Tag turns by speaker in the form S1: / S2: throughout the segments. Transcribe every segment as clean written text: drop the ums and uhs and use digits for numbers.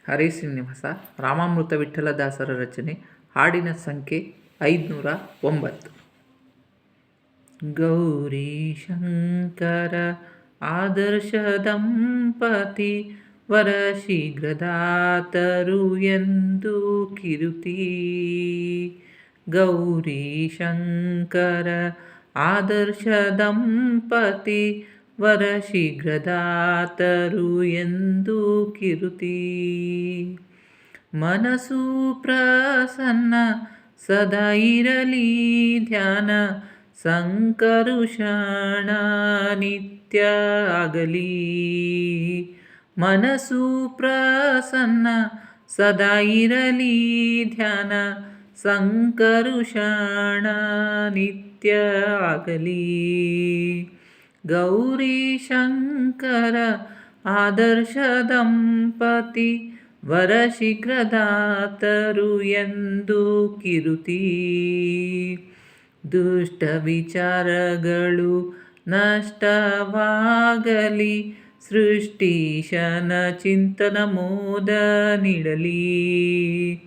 S1: ಹರೇ ಶ್ರೀನಿವಾಸ. ರಾಮಾಮೃತ ವಿಠ್ಠಲದಾಸರ ರಚನೆ. ಹಾಡಿನ ಸಂಖ್ಯೆ 509. ಗೌರಿ ಶಂಕರ ಆದರ್ಶ ದಂಪತಿ ವರ ಶೀಘ್ರದಾತರು ಎಂದು ಕಿರುತಿ. ಗೌರಿ ಶಂಕರ ಆದರ್ಶ ದಂಪತಿ ವರ ಶೀಘ್ರದಾತರು ಎಂದು ಕಿರುತಿ. ಮನಸ್ಸು ಪ್ರಸನ್ನ ಸದಾ ಇರಲಿ ಧ್ಯಾನ ಸಂಕರುಷಣ ನಿತ್ಯ ಆಗಲಿ. ಮನಸ್ಸು ಪ್ರಸನ್ನ ಸದಾ ಇರಲಿ ಧ್ಯಾನ ಸಂಕರುಷಣ ನಿತ್ಯ ಆಗಲಿ. ಗೌರಿ ಶಂಕರ ಆದರ್ಶ ದಂಪತಿ ವರ ಶೀಘ್ರದಾತರು ಎಂದು ಕಿರುತಿ. ದುಷ್ಟ ವಿಚಾರಗಳು ನಷ್ಟವಾಗಲಿ ಸೃಷ್ಟೀಶನ ಚಿಂತನ ಮೋದ ನೀಡಲಿ.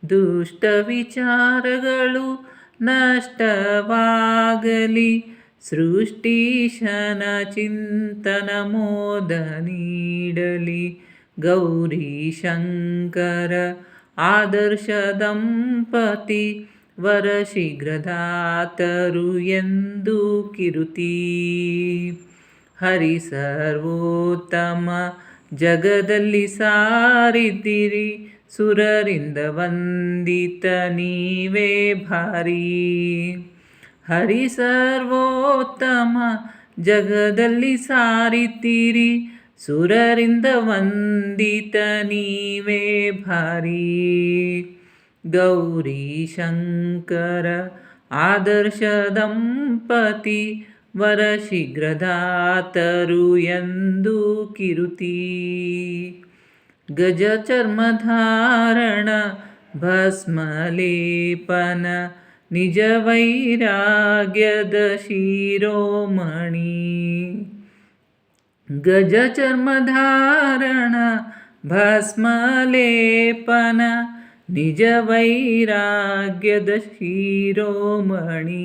S1: ದುಷ್ಟ ವಿಚಾರಗಳು ನಷ್ಟವಾಗಲಿ ಸೃಷ್ಟೀಶನ ಚಿಂತನ ಮೋದ ನೀಡಲಿ. ಗೌರಿ ಶಂಕರ ಆದರ್ಶ ದಂಪತಿ ವರ ಶೀಘ್ರದಾತರು ಎಂದು ಕಿರುತಿ. ಹರಿ ಸರ್ವೋತ್ತಮ ಜಗದಲ್ಲಿ ಸಾರಿದಿರಿ ಸುರರಿಂದ ವಂದಿತ ನೀವೇ ಭಾರಿ. ಹರಿ ಸರ್ವೋತ್ತಮ ಜಗದಲ್ಲಿ ಸಾರಿದ್ದೀರಿ ಸುರರಿಂದ ವಂದಿತ ನೀವೇ ಭಾರಿ. ಗೌರಿ ಶಂಕರ ಆದರ್ಶ ದಂಪತಿ ವರ ಶೀಘ್ರದಾತರು ಎಂದು ಕಿರುತಿ. ಗಜ ಚರ್ಮಧಾರಣ ಭಸ್ಮಲೇಪನ ನಿಜ ವೈರಾಗ್ಯದ ಶಿರೋಮಣಿ. ಗಜ ಚರ್ಮಧಾರಣ ಭಸ್ಮಲೇಪನ ನಿಜ ವೈರಾಗ್ಯದ ಶಿರೋಮಣಿ.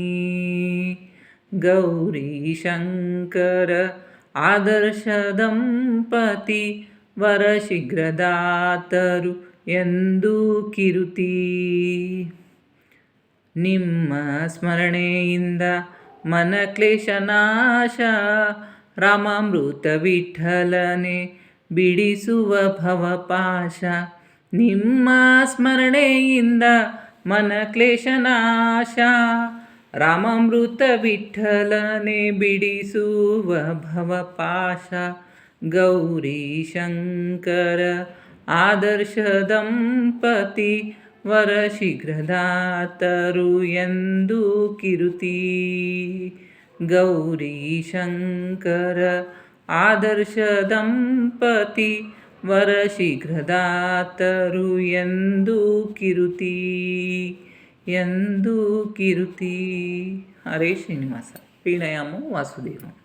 S1: ಗೌರಿ ಶಂಕರ ಆದರ್ಶ ದಂಪತಿ ವರ ಶೀಘ್ರದಾತರು ಎಂದು ಕಿರುತಿ. ನಿಮ್ಮ ಸ್ಮರಣೆಯಿಂದ ಮನ ಕ್ಲೇಶ ನಾಶ ರಾಮಾಮೃತ ವಿಠ್ಠಲನೆ ಬಿಡಿಸುವ ಭವಪಾಶ. ನಿಮ್ಮ ಸ್ಮರಣೆಯಿಂದ ಮನ ಕ್ಲೇಶ ನಾಶ ರಾಮಾಮೃತ ವಿಠ್ಠಲನೆ ಬಿಡಿಸುವ ಭವಪಾಶ. ಗೌರಿ ಶಂಕರ ಆದರ್ಶ ದಂಪತಿ ವರ ಶೀಘ್ರದಾತರು ಎಂದು ಕಿರುತಿ. ಗೌರಿ ಶಂಕರ ಆದರ್ಶ ದಂಪತಿ ವರ ಶೀಘ್ರದಾತರು ಎಂದು ಕಿರುತಿ ಎಂದು ಕಿರುತಿ. ಹರೇ ಶ್ರೀನಿವಾಸ. ಪ್ರಣಾಮೋ ವಾಸುದೇವ.